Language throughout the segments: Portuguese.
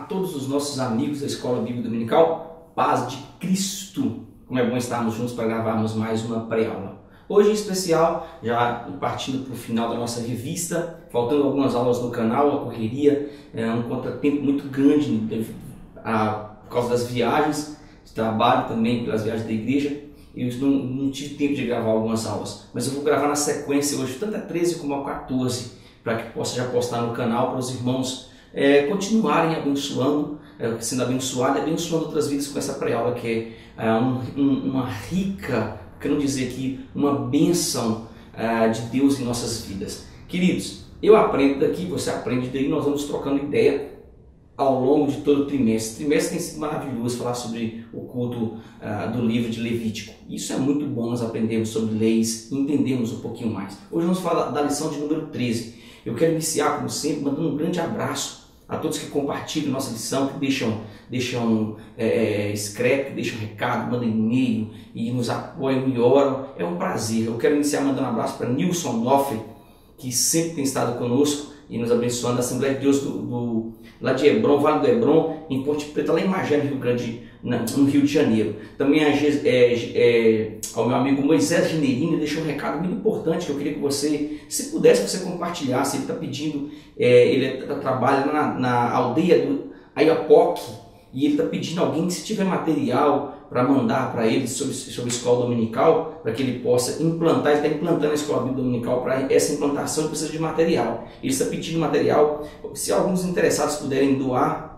todos os nossos amigos da Escola Bíblica Dominical, paz de Cristo. Como é bom estarmos juntos para gravarmos mais uma pré-aula. Hoje em especial, já partindo para o final da nossa revista, faltando algumas aulas no canal, a correria, um contratempo muito grande por causa das viagens, de trabalho também pelas viagens da igreja. Eu não tive tempo de gravar algumas aulas, mas eu vou gravar na sequência hoje, tanto a 13 como a 14, para que possa já postar no canal para os irmãos continuarem abençoando, sendo abençoado e abençoando outras vidas com essa pré-aula que é uma rica, quero dizer aqui, uma bênção de Deus em nossas vidas. Queridos, eu aprendo daqui, você aprende daí, nós vamos trocando ideia ao longo de todo o trimestre. O trimestre tem sido maravilhoso falar sobre o culto do livro de Levítico. Isso é muito bom, nós aprendemos sobre leis e entendemos um pouquinho mais. Hoje vamos falar da lição de número 13. Eu quero iniciar, como sempre, mandando um grande abraço a todos que compartilham nossa lição, que deixam escreve, que deixam recado, mandam e-mail e nos apoiam e oram. É um prazer. Eu quero iniciar mandando um abraço para Nilson Nofre, que sempre tem estado conosco e nos abençoando da Assembleia de Deus lá de Hebron, Vale do Hebron, em Ponte Preta, lá em Magé, no Rio de Janeiro. Também ao meu amigo Moisés Generini deixou um recado muito importante que eu queria que você, se pudesse, você compartilhasse. Ele está pedindo, ele trabalha na aldeia do Ayapoque e ele está pedindo alguém, se tiver material para mandar para ele sobre a escola dominical, para que ele possa implantar. Ele está implantando a escola dominical. Para essa implantação ele precisa de material. Ele está pedindo material. Se alguns interessados puderem doar,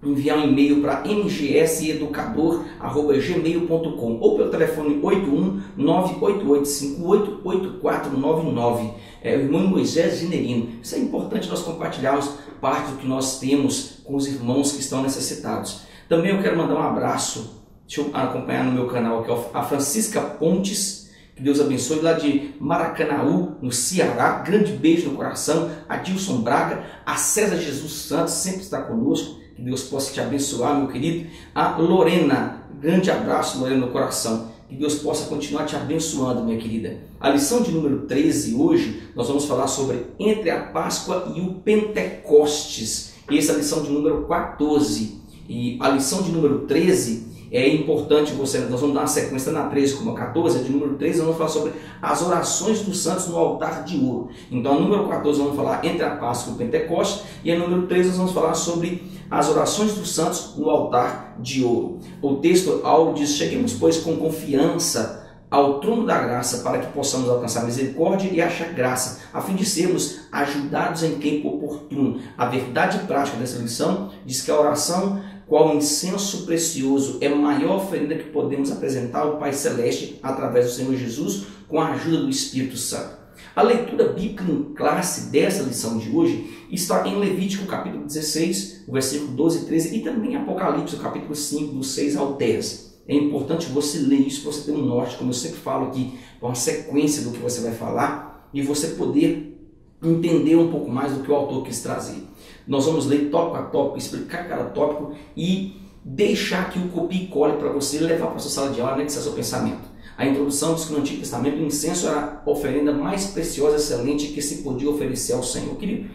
enviar um e-mail para mgseducador@gmail.com ou pelo telefone 81988588499. O irmão Moisés Generino. Isso é importante nós compartilharmos parte do que nós temos com os irmãos que estão necessitados. Também eu quero mandar um abraço. Deixa eu acompanhar no meu canal aqui, a Francisca Pontes, que Deus abençoe, lá de Maracanaú, no Ceará. Grande beijo no coração. A Dilson Braga, a César Jesus Santos, sempre está conosco. Que Deus possa te abençoar, meu querido. A Lorena, grande abraço, Lorena, no coração. Que Deus possa continuar te abençoando, minha querida. A lição de número 13, hoje, nós vamos falar sobre entre a Páscoa e o Pentecostes. Essa é a lição de número 14. E a lição de número 13 é importante nós vamos dar uma sequência na 13 como a 14, de número 13 nós vamos falar sobre as orações dos santos no altar de ouro. Então, a número 14 vamos falar entre a Páscoa e o Pentecostes, e a número 13 nós vamos falar sobre as orações dos santos no altar de ouro. O texto áureo diz: cheguemos, pois, com confiança ao trono da graça, para que possamos alcançar misericórdia e achar graça, a fim de sermos ajudados em tempo oportuno. A verdade prática dessa lição diz que a oração, qual incenso precioso, é a maior oferenda que podemos apresentar ao Pai Celeste através do Senhor Jesus, com a ajuda do Espírito Santo. A leitura bíblica em classe dessa lição de hoje está em Levítico capítulo 16, versículo 12 e 13, e também em Apocalipse capítulo 5, do 6 ao 10. É importante você ler isso para você ter um norte, como eu sempre falo aqui, uma sequência do que você vai falar e você poder entender um pouco mais do que o autor quis trazer. Nós vamos ler tópico a tópico, explicar cada tópico e deixar que o copie e cole para você levar para a sua sala de aula, anexar seu pensamento. A introdução diz que no Antigo Testamento o incenso era a oferenda mais preciosa e excelente que se podia oferecer ao Senhor. Querido,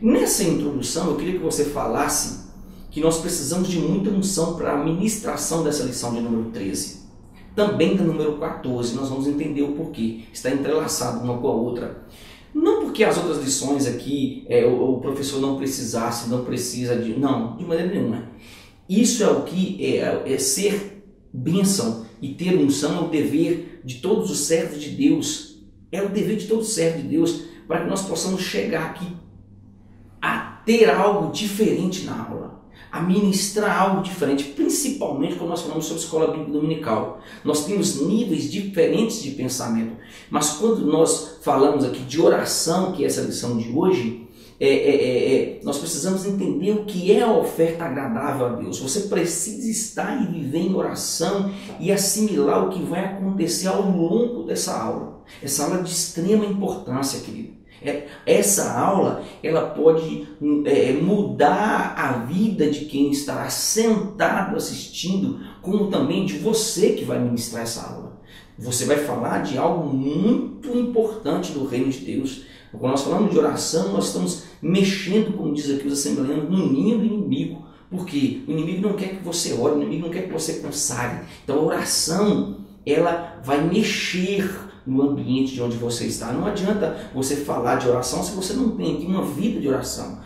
nessa introdução eu queria que você falasse que nós precisamos de muita unção para a ministração dessa lição de número 13. Também da número 14, nós vamos entender o porquê. Está entrelaçado uma com a outra. Não porque as outras lições aqui o professor não precisasse, não precisa de... Não, de maneira nenhuma. Isso é o que é ser bênção e ter unção, é o dever de todos os servos de Deus. É o dever de todos os servos de Deus para que nós possamos chegar aqui a ter algo diferente na aula, a ministrar algo diferente, principalmente quando nós falamos sobre escola bíblica dominical. Nós temos níveis diferentes de pensamento, mas quando nós falamos aqui de oração, que é essa lição de hoje, nós precisamos entender o que é a oferta agradável a Deus. Você precisa estar e viver em oração e assimilar o que vai acontecer ao longo dessa aula. Essa aula é de extrema importância, querido. Essa aula ela pode mudar a vida de quem estará sentado assistindo, como também de você que vai ministrar essa aula. Você vai falar de algo muito importante do reino de Deus. Quando nós falamos de oração, nós estamos mexendo, como diz aqui os assembleanos, no ninho do inimigo, Porque o inimigo não quer que você ore, o inimigo não quer que você consagre. Então a oração, ela vai mexer no ambiente de onde você está. Não adianta você falar de oração se você não tem aqui uma vida de oração.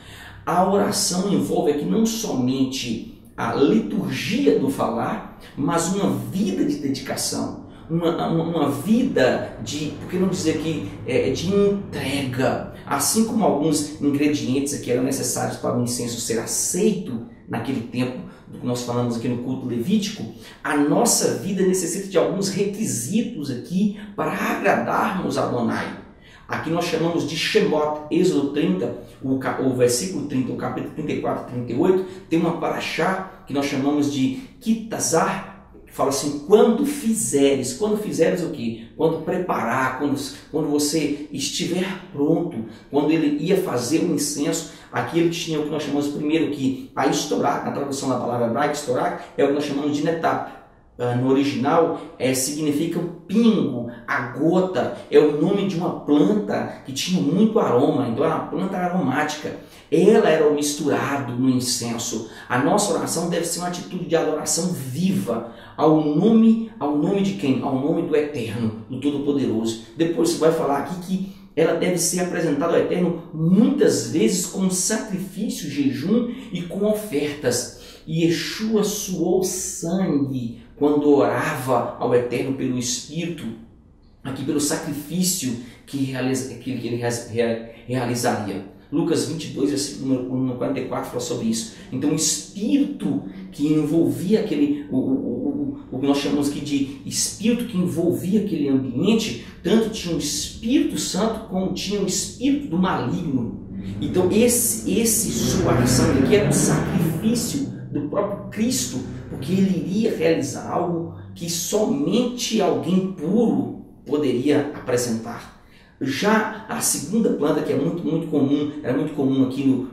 A oração envolve aqui não somente a liturgia do falar, mas uma vida de dedicação, uma vida de, por que não dizer aqui, de entrega. Assim como alguns ingredientes que eram necessários para o incenso ser aceito naquele tempo, do que nós falamos aqui no culto levítico, a nossa vida necessita de alguns requisitos aqui para agradarmos a Adonai. Aqui nós chamamos de Shemot, Êxodo 30, o versículo 30, o capítulo 34 e 38, tem uma paraxá que nós chamamos de Kitazar, que fala assim, quando fizeres o quê? Quando preparar, quando você estiver pronto, quando ele ia fazer o incenso, aqui ele tinha o que nós chamamos primeiro que a estorar, na tradução da palavra hebraica, estorar, é o que nós chamamos de netap. No original significa o pingo, a gota, é o nome de uma planta que tinha muito aroma, então era uma planta aromática. Ela era o misturado no incenso. A nossa oração deve ser uma atitude de adoração viva ao nome de quem? Ao nome do Eterno, do Todo-Poderoso. Depois você vai falar aqui que ela deve ser apresentada ao Eterno muitas vezes com sacrifício, jejum e com ofertas. E Yeshua suou sangue quando orava ao Eterno pelo Espírito, aqui pelo sacrifício que ele realizaria. Lucas 22, versículo número 44 fala sobre isso. Então o Espírito que envolvia o que nós chamamos aqui de Espírito que envolvia aquele ambiente, tanto tinha o Espírito Santo como tinha o Espírito do maligno. Então esse suar sangue aqui era um sacrifício do próprio Cristo, porque ele iria realizar algo que somente alguém puro poderia apresentar. Já a segunda planta, que é muito comum, era muito comum aqui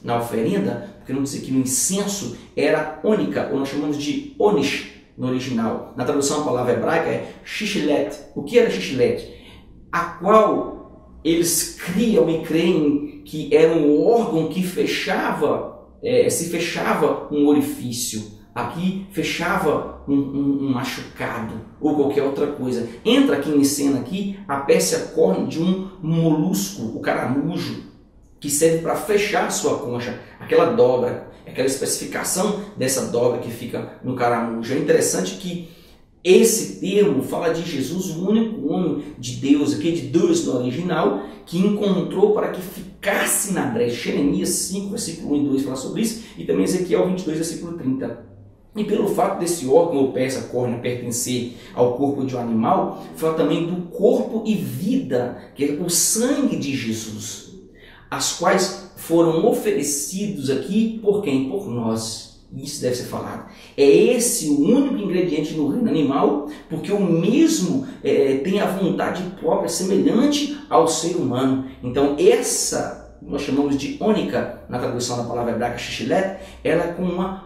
na oferenda, porque não dizer que no incenso, era ônica, ou nós chamamos de onish no original. Na tradução a palavra hebraica é xixilete. O que era xixilete? A qual eles criam e creem que era um órgão que se fechava um orifício. Aqui fechava um machucado ou qualquer outra coisa. Entra aqui em cena aqui a pécia córnea de um molusco, o caramujo, que serve para fechar a sua concha, aquela dobra, aquela especificação dessa dobra que fica no caramujo. É interessante que esse termo fala de Jesus, o único homem de Deus, aqui de Deus no original, que encontrou para que ficasse na brecha. Jeremias 5, versículo 1 e 2 fala sobre isso, e também Ezequiel 22, versículo 30. E pelo fato desse órgão ou peça córnea pertencer ao corpo de um animal, fala também do corpo e vida, que é o sangue de Jesus, as quais foram oferecidos aqui por quem? Por nós. Isso deve ser falado. É esse o único ingrediente no reino animal, porque o mesmo tem a vontade própria semelhante ao ser humano. Então essa nós chamamos de ônica, na tradução da palavra hebraica xixilete, ela é com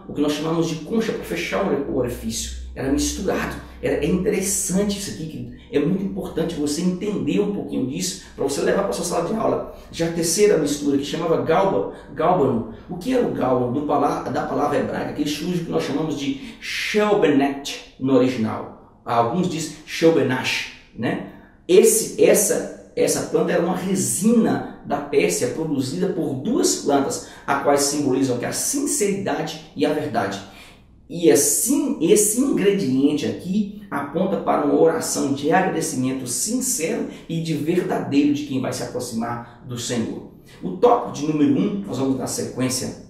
o que nós chamamos de concha para fechar o orifício. Era misturado. É interessante isso aqui, que é muito importante você entender um pouquinho disso para você levar para a sua sala de aula. Já a terceira mistura, que chamava gálbano. O que era o gálbano da palavra hebraica? Aquele sujo que nós chamamos de shelbenet no original. Alguns dizem shelbenash, né? Essa planta era uma resina da Pérsia produzida por duas plantas, a quais simbolizam a sinceridade e a verdade. E assim, esse ingrediente aqui aponta para uma oração de agradecimento sincero e de verdadeiro de quem vai se aproximar do Senhor. O tópico de número 1, nós vamos dar sequência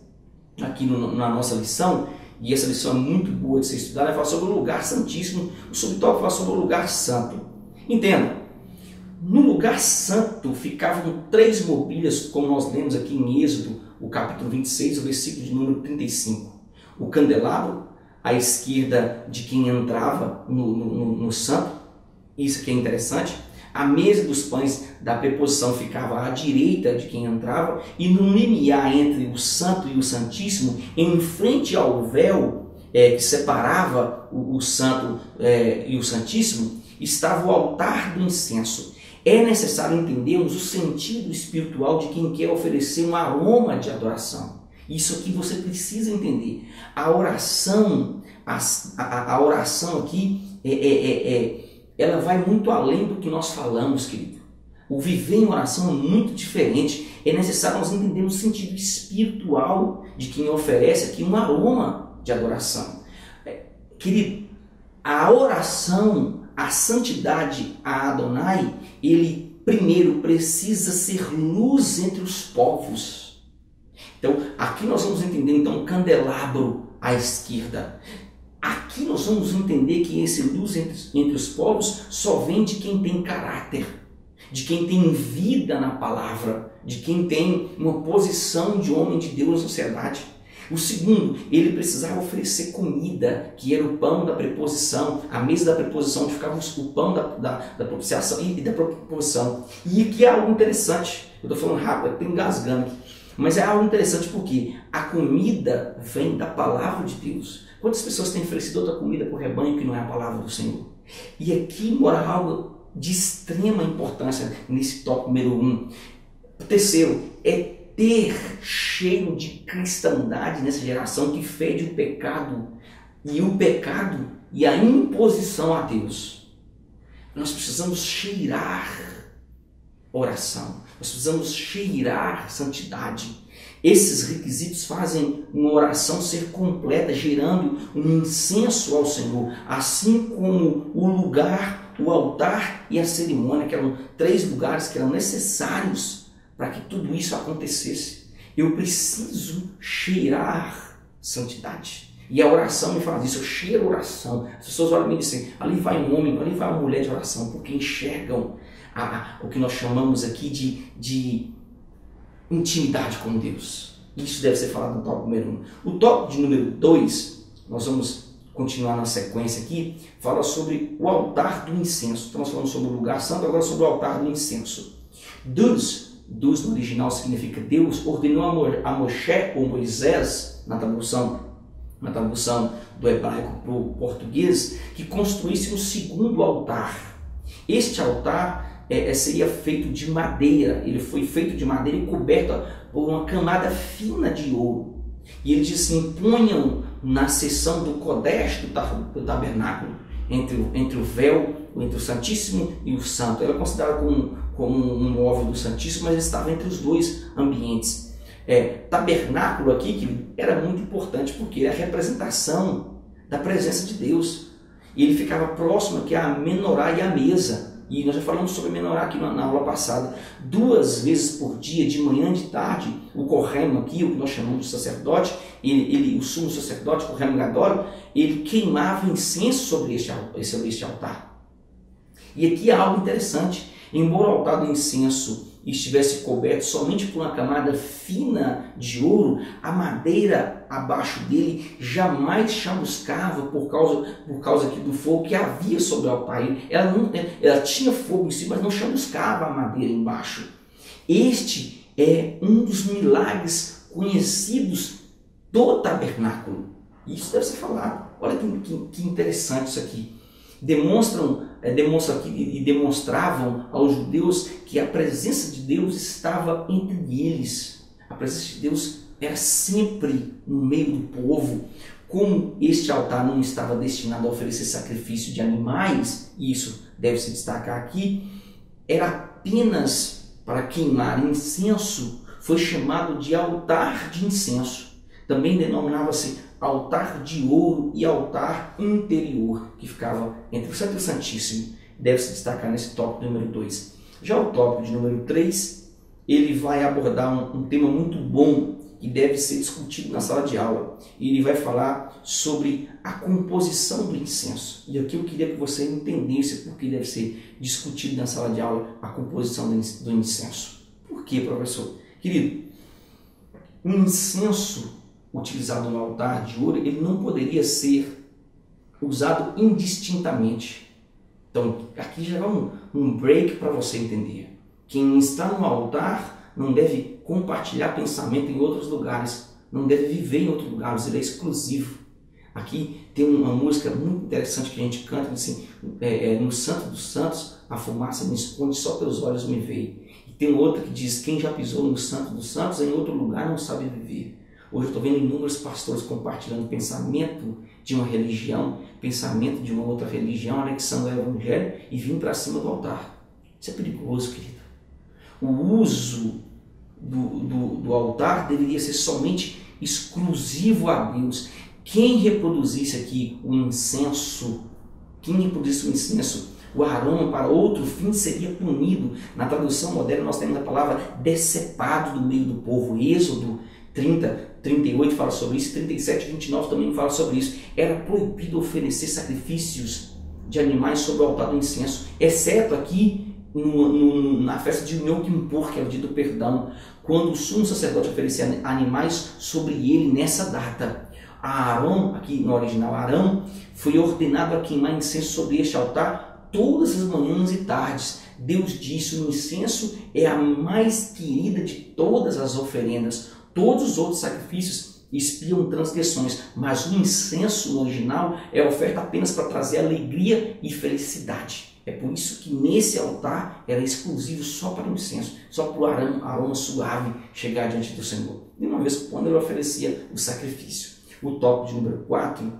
aqui na nossa lição, e essa lição é muito boa de ser estudada, vai falar sobre o lugar santíssimo. O subtópico fala sobre o lugar santo. Entenda, no lugar santo ficavam 3 mobílias, como nós lemos aqui em Êxodo, o capítulo 26, o versículo de número 35. O candelabro à esquerda de quem entrava no santo, isso aqui é interessante. A mesa dos pães da preposição ficava à direita de quem entrava, e no limiar entre o santo e o santíssimo, em frente ao véu que separava o santo e o santíssimo, estava o altar do incenso. É necessário entendermos o sentido espiritual de quem quer oferecer um aroma de adoração. Isso aqui você precisa entender. A oração, a oração aqui, ela vai muito além do que nós falamos, querido. O viver em oração é muito diferente. É necessário nós entendermos o sentido espiritual de quem oferece aqui um aroma de adoração. Querido, a oração, a santidade a Adonai, ele primeiro precisa ser luz entre os povos. Então, aqui nós vamos entender então um candelabro à esquerda. Aqui nós vamos entender que esse luz entre os povos só vem de quem tem caráter, de quem tem vida na palavra, de quem tem uma posição de homem de Deus na sociedade. O segundo, ele precisava oferecer comida, que era o pão da preposição, a mesa da preposição, onde ficava o pão da propiciação e da proposição. E aqui é algo interessante, eu estou falando rápido, eu estou engasgando aqui, mas é algo interessante porque a comida vem da palavra de Deus. Quantas pessoas têm oferecido outra comida para o rebanho que não é a palavra do Senhor? E aqui mora algo de extrema importância nesse tópico número 1. O terceiro é ter cheiro de cristandade nessa geração que fede o pecado e a imposição a Deus. Nós precisamos cheirar oração, nós precisamos cheirar santidade. Esses requisitos fazem uma oração ser completa, gerando um incenso ao Senhor, assim como o lugar, o altar e a cerimônia, que eram 3 lugares que eram necessários para que tudo isso acontecesse. Eu preciso cheirar santidade. E a oração me fala disso, eu cheiro a oração. As pessoas olham e me dizem, ali vai um homem, ali vai uma mulher de oração, porque enxergam o que nós chamamos aqui de intimidade com Deus. Isso deve ser falado no tópico número 1. O tópico de número 2, nós vamos continuar na sequência aqui, fala sobre o altar do incenso. Estamos falando sobre o lugar santo, agora sobre o altar do incenso. Dus no original significa Deus, ordenou a Moshe ou Moisés, na tradução do hebraico para o português, que construísse um segundo altar. Este altar seria feito de madeira, ele foi feito de madeira e coberto por uma camada fina de ouro. E ele diz assim, ponham na seção do Kodesh do tabernáculo, entre o véu, entre o Santíssimo e o Santo. Ela é considerada como um móvel do Santíssimo, mas estava entre os dois ambientes. Tabernáculo aqui, que era muito importante, porque era a representação da presença de Deus. E ele ficava próximo aqui à menorá e à mesa. E nós já falamos sobre a menorá aqui na aula passada. 2 vezes por dia, de manhã e de tarde, o Kohen aqui, o que nós chamamos de sacerdote, o sumo sacerdote, o Kohen Gadol, ele queimava incenso sobre este altar. E aqui há algo interessante. Embora o altar do incenso estivesse coberto somente por uma camada fina de ouro, a madeira abaixo dele jamais chamuscava por causa aqui do fogo que havia sobre o altar. Ela tinha fogo em si, mas não chamuscava a madeira embaixo. Este é um dos milagres conhecidos do tabernáculo. Isso deve ser falado. Olha que interessante isso aqui. Demonstravam aos judeus que a presença de Deus estava entre eles. A presença de Deus era sempre no meio do povo. Como este altar não estava destinado a oferecer sacrifício de animais, e isso deve se destacar aqui, era apenas para queimar incenso, foi chamado de altar de incenso. Também denominava-se altar de ouro e altar interior, que ficava entre o Santo e o Santíssimo. Deve se destacar nesse tópico número 2. Já o tópico de número 3, ele vai abordar um tema muito bom que deve ser discutido na sala de aula. E ele vai falar sobre a composição do incenso. E aqui eu queria que você entendesse por que deve ser discutido na sala de aula a composição do incenso. Por quê, professor? Querido, o incenso utilizado no altar de ouro, ele não poderia ser usado indistintamente. Então, aqui já vai um break para você entender. Quem está no altar não deve compartilhar pensamento em outros lugares, não deve viver em outros lugares, ele é exclusivo. Aqui tem uma música muito interessante que a gente canta, assim, no Santo dos Santos, a fumaça me esconde, só teus olhos me veem. E tem outra que diz, quem já pisou no Santo dos Santos, em outro lugar não sabe viver. Hoje eu estou vendo inúmeros pastores compartilhando pensamento de uma religião, pensamento de uma outra religião, anexando o evangelho e vindo para cima do altar. Isso é perigoso, querido. O uso do altar deveria ser somente exclusivo a Deus. Quem reproduzisse aqui o incenso, o aroma para outro fim seria punido. Na tradução moderna nós temos a palavra decepado do meio do povo. Êxodo 38 fala sobre isso, 37 e 29 também fala sobre isso. Era proibido oferecer sacrifícios de animais sobre o altar do incenso, exceto aqui na festa de Yom Kippur, que é o dia do perdão, quando o sumo sacerdote oferecia animais sobre ele nessa data. Arão, aqui no original, Arão foi ordenado a queimar incenso sobre este altar todas as manhãs e tardes. Deus disse: o incenso é a mais querida de todas as oferendas. Todos os outros sacrifícios espiam transgressões, mas o incenso no original é oferta apenas para trazer alegria e felicidade. É por isso que nesse altar era exclusivo só para o incenso, só para o aroma suave chegar diante do Senhor. De uma vez quando ele oferecia o sacrifício. O tópico de número 4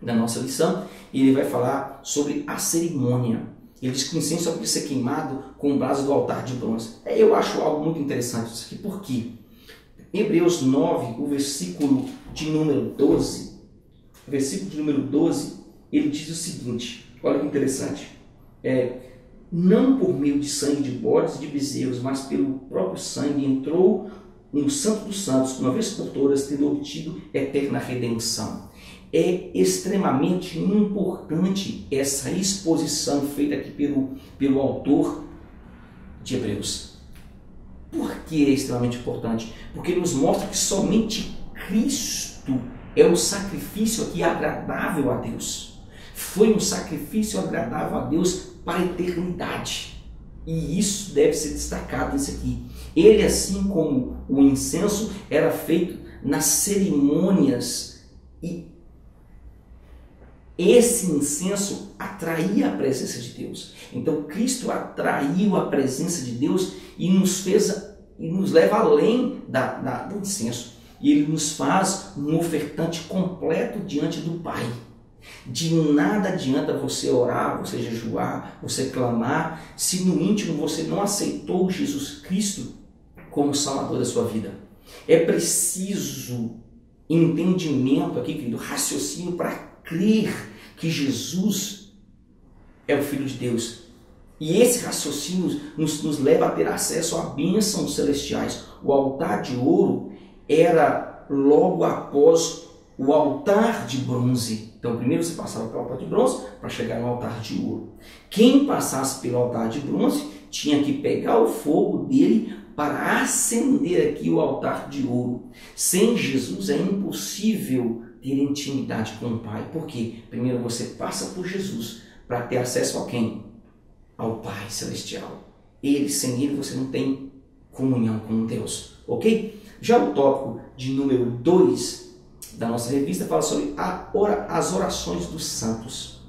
da nossa lição, ele vai falar sobre a cerimônia. Ele diz que o incenso só podia ser queimado com brasa do altar de bronze. Eu acho algo muito interessante isso aqui, por quê? Hebreus 9, o versículo de número 12, ele diz o seguinte, olha que interessante, não por meio de sangue de bodes e de bezerros, mas pelo próprio sangue entrou no Santo dos Santos, uma vez por todas, tendo obtido eterna redenção. É extremamente importante essa exposição feita aqui pelo autor de Hebreus. Por que é extremamente importante? Porque ele nos mostra que somente Cristo é o sacrifício aqui agradável a Deus. Foi um sacrifício agradável a Deus para a eternidade. E isso deve ser destacado nisso aqui. Ele, assim como o incenso, era feito nas cerimônias e esse incenso atraía a presença de Deus. Então Cristo atraiu a presença de Deus e nos leva além do incenso. E ele nos faz um ofertante completo diante do Pai. De nada adianta você orar, você jejuar, você clamar, se no íntimo você não aceitou Jesus Cristo como Salvador da sua vida. É preciso entendimento aqui, querido, raciocínio para crer que Jesus é o Filho de Deus. E esse raciocínio nos leva a ter acesso a bênçãos celestiais. O altar de ouro era logo após o altar de bronze. Então primeiro você passava pelo altar de bronze para chegar no altar de ouro. Quem passasse pelo altar de bronze tinha que pegar o fogo dele para acender aqui o altar de ouro. Sem Jesus é impossível ter intimidade com o Pai. Por quê? Primeiro você passa por Jesus para ter acesso a quem? Ao Pai Celestial. Sem ele você não tem comunhão com Deus. Ok? Já o tópico de número 2 da nossa revista fala sobre as orações dos santos.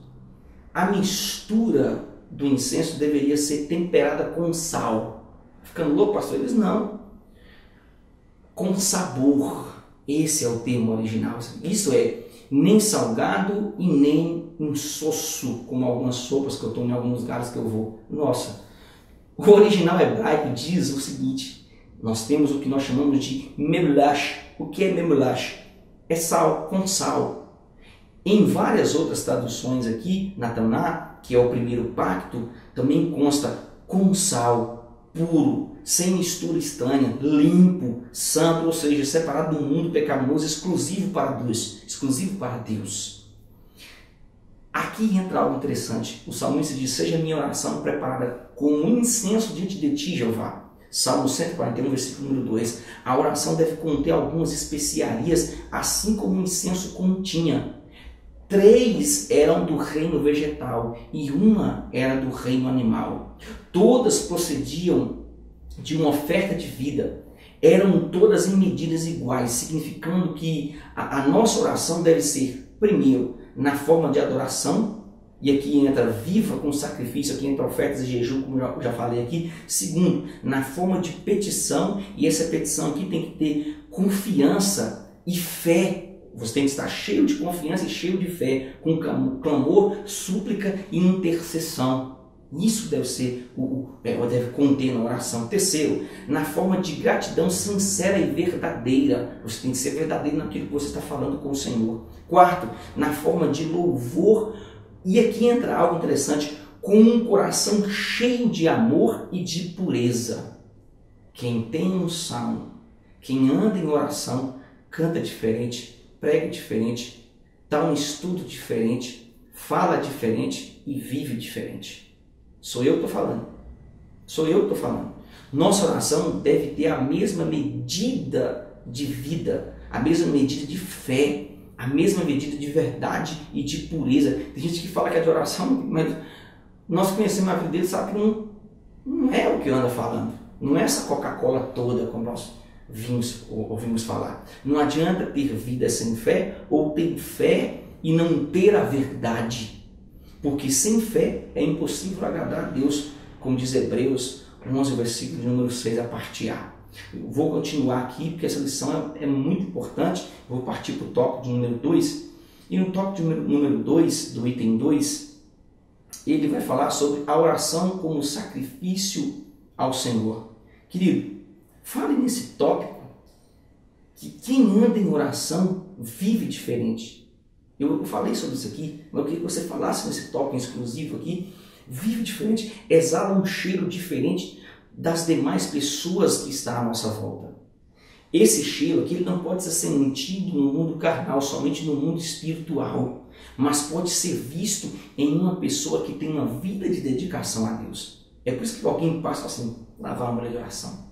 A mistura do incenso deveria ser temperada com sal. Ficando louco, pastor? Eles não. Com sabor. Esse é o termo original. Isso é, nem salgado e nem insosso, como algumas sopas que eu tomo em alguns lugares que eu vou. Nossa, o original hebraico diz o seguinte, nós temos o que nós chamamos de memelash. O que é memelash? É sal, com sal. Em várias outras traduções aqui, na Taná, que é o primeiro pacto, também consta com sal, puro, sem mistura estranha, limpo, santo, ou seja, separado do mundo pecaminoso, exclusivo para Deus. Aqui entra algo interessante. O salmista diz: seja minha oração preparada como incenso diante de ti, Jeová. Salmo 141, versículo número 2. A oração deve conter algumas especiarias, assim como o incenso continha. 3 eram do reino vegetal e uma era do reino animal. Todas procediam de uma oferta de vida. Eram todas em medidas iguais, significando que a nossa oração deve ser, primeiro, na forma de adoração, e aqui entra viva com sacrifício, aqui entra ofertas e jejum, como eu já falei aqui. Segundo, na forma de petição, e essa petição aqui tem que ter confiança e fé. Você tem que estar cheio de confiança e cheio de fé, com clamor, súplica e intercessão. Isso deve ser, deve conter na oração. Terceiro, na forma de gratidão sincera e verdadeira. Você tem que ser verdadeiro naquilo que você está falando com o Senhor. Quarto, na forma de louvor. E aqui entra algo interessante, com um coração cheio de amor e de pureza. Quem tem unção, quem anda em oração, canta diferente, prega diferente, dá um estudo diferente, fala diferente e vive diferente. Sou eu que estou falando. Sou eu que estou falando. Nossa oração deve ter a mesma medida de vida, a mesma medida de fé, a mesma medida de verdade e de pureza. Tem gente que fala que é de oração, mas nós conhecemos a vida dele, sabe que não é o que anda falando. Não é essa Coca-Cola toda como nós ouvimos falar. Não adianta ter vida sem fé ou ter fé e não ter a verdade. Porque sem fé é impossível agradar a Deus, como diz Hebreus 11, versículo de número 6, a parte A. Eu vou continuar aqui porque essa lição é muito importante. Eu vou partir para o tópico de número 2. E no tópico de número 2, do item 2, ele vai falar sobre a oração como sacrifício ao Senhor. Querido, fale nesse tópico que quem anda em oração vive diferente. Eu falei sobre isso aqui, mas eu queria que você falasse nesse tópico exclusivo aqui. Vive diferente, exala um cheiro diferente das demais pessoas que estão à nossa volta. Esse cheiro aqui ele não pode ser sentido no mundo carnal, somente no mundo espiritual, mas pode ser visto em uma pessoa que tem uma vida de dedicação a Deus. É por isso que alguém passa assim, lá vai uma mulher de oração,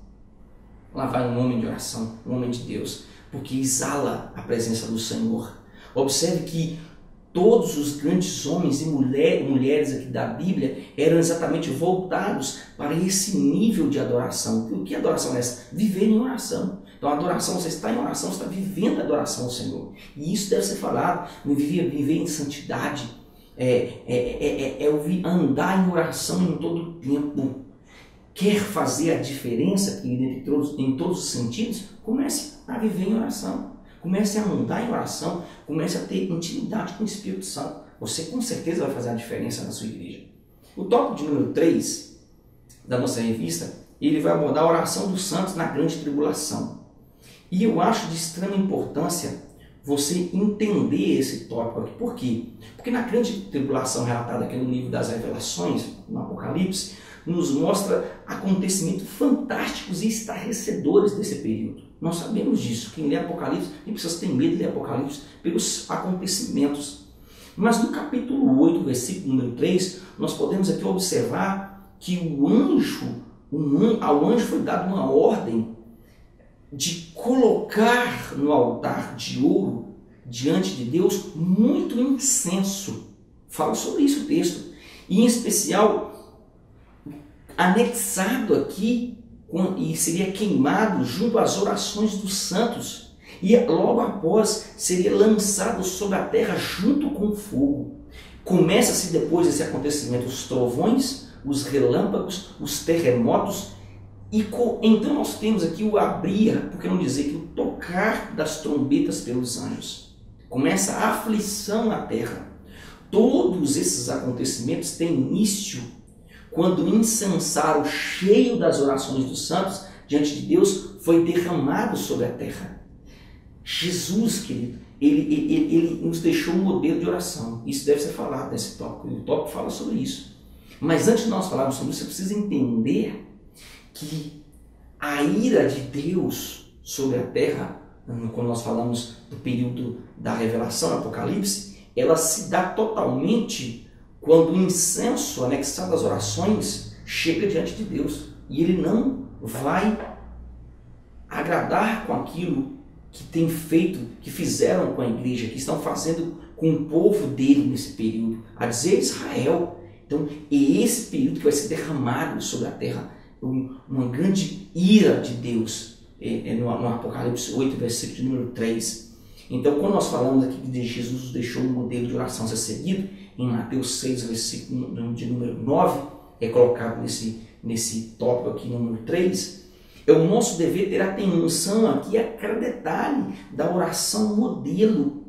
lá vai um homem de oração, um homem de Deus, porque exala a presença do Senhor. Observe que todos os grandes homens e mulheres aqui da Bíblia eram exatamente voltados para esse nível de adoração. O que é adoração é essa? Viver em oração. Então a adoração, você está em oração, você está vivendo a adoração ao Senhor. E isso deve ser falado, viver em santidade, andar em oração em todo o tempo. Quer fazer a diferença em todos os sentidos? Comece a viver em oração. Comece a andar em oração, comece a ter intimidade com o Espírito Santo. Você com certeza vai fazer a diferença na sua igreja. O tópico de número 3 da nossa revista, ele vai abordar a oração dos santos na grande tribulação. E eu acho de extrema importância você entender esse tópico aqui. Por quê? Porque na grande tribulação relatada aqui no livro das Revelações, no Apocalipse, nos mostra acontecimentos fantásticos e estarrecedores desse período. Nós sabemos disso. Quem lê Apocalipse, nem precisa ter medo de ler Apocalipse pelos acontecimentos. Mas no capítulo 8, versículo número 3, nós podemos aqui observar que ao anjo foi dada uma ordem de colocar no altar de ouro, diante de Deus, muito incenso. Fala sobre isso o texto. E em especial, anexado aqui, e seria queimado junto às orações dos santos, e logo após seria lançado sobre a terra junto com o fogo. Começa-se depois desse acontecimento os trovões, os relâmpagos, os terremotos, e então nós temos aqui o abrir, por que não dizer que o tocar das trombetas pelos anjos. Começa a aflição na terra. Todos esses acontecimentos têm início quando o incensário cheio das orações dos santos diante de Deus foi derramado sobre a terra. Jesus, querido, ele nos deixou um modelo de oração. Isso deve ser falado nesse tópico. O tópico fala sobre isso. Mas antes de nós falarmos sobre isso, você precisa entender que a ira de Deus sobre a terra, quando nós falamos do período da revelação, Apocalipse, ela se dá totalmente quando o incenso anexado às orações chega diante de Deus. E ele não vai agradar com aquilo que tem feito, que fizeram com a igreja, que estão fazendo com o povo dele nesse período, a dizer Israel. Então, é esse período que vai ser derramado sobre a terra, uma grande ira de Deus, no Apocalipse 8, versículo de número 3. Então, quando nós falamos aqui que Jesus nos deixou um modelo de oração a ser seguido, em Mateus 6, versículo de número 9, é colocado nesse tópico aqui, número 3, É o nosso dever ter atenção aqui a cada detalhe da oração modelo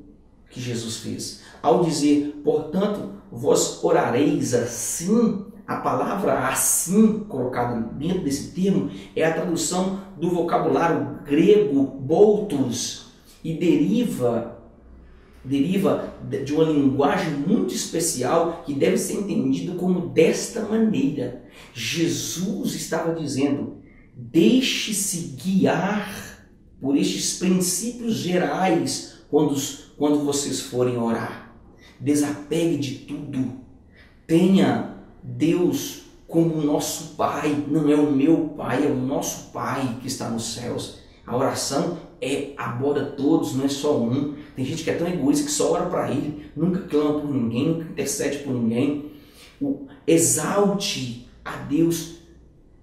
que Jesus fez. Ao dizer, portanto, vós orareis assim, a palavra assim, colocada dentro desse termo, é a tradução do vocabulário grego boltos e deriva de uma linguagem muito especial que deve ser entendida como desta maneira. Jesus estava dizendo, deixe-se guiar por estes princípios gerais quando vocês forem orar. Desapegue de tudo. Tenha Deus como nosso Pai. Não é o meu Pai, é o nosso Pai que está nos céus. A oração aborda todos, não é só um. Tem gente que é tão egoísta que só ora para ele, nunca clama por ninguém, nunca intercede por ninguém. Exalte a Deus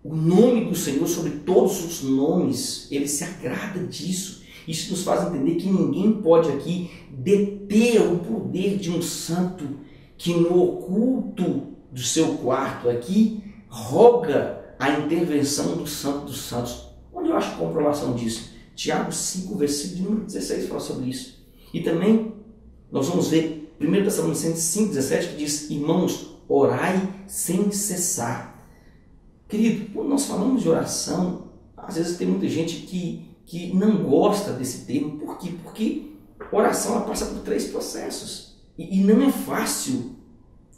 o nome do Senhor sobre todos os nomes. Ele se agrada disso. Isso nos faz entender que ninguém pode aqui deter o poder de um santo que no oculto do seu quarto aqui roga a intervenção do Santo dos Santos. Onde eu acho a comprovação disso? Tiago 5, versículo de número 16 fala sobre isso. E também nós vamos ver 1 Tessalonicenses 5, 17 que diz, irmãos, orai sem cessar. Querido, quando nós falamos de oração, às vezes tem muita gente que não gosta desse termo. Por quê? Porque oração ela passa por 3 processos. E não é fácil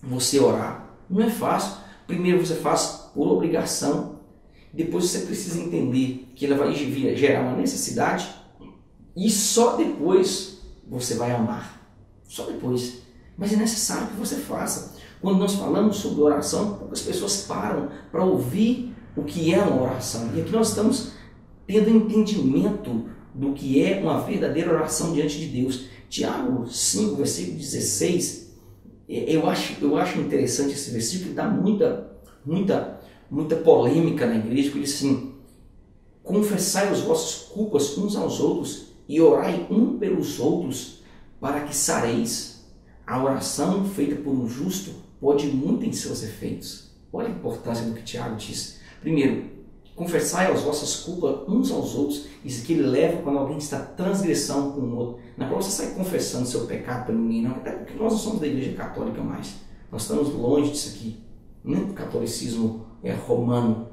você orar. Não é fácil. Primeiro você faz por obrigação. Depois você precisa entender que ela vai gerar uma necessidade. E só depois você vai amar. Só depois. Mas é necessário que você faça. Quando nós falamos sobre oração, poucas pessoas param para ouvir o que é uma oração. E aqui nós estamos tendo entendimento do que é uma verdadeira oração diante de Deus. Tiago 5, versículo 16, eu acho interessante esse versículo, dá muita polêmica na igreja, porque diz assim, confessai as vossas culpas uns aos outros e orai um pelos outros para que sareis. A oração feita por um justo pode muito em seus efeitos. Olha a importância do que Tiago diz. Primeiro, confessai as vossas culpas uns aos outros. Isso aqui ele leva quando alguém está transgressão com o outro. Não é para você sair confessando seu pecado para ninguém, não. Até porque nós não somos da igreja católica mais. Nós estamos longe disso aqui. O catolicismo romano.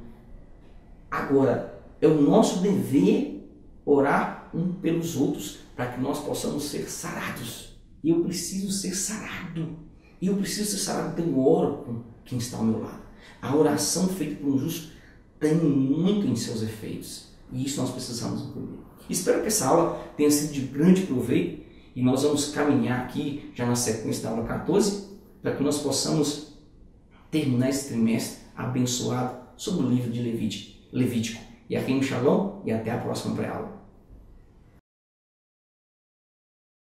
Agora, é o nosso dever orar um pelos outros para que nós possamos ser sarados. Eu preciso ser sarado. Eu preciso ser sarado, então eu oro com quem está ao meu lado. A oração feita por um justo tem muito em seus efeitos. E isso nós precisamos entender. Espero que essa aula tenha sido de grande proveito. E nós vamos caminhar aqui, já na sequência da aula 14, para que nós possamos terminar esse trimestre abençoado sobre o livro de Levítico. E aqui no Shalom e até a próxima pré-aula.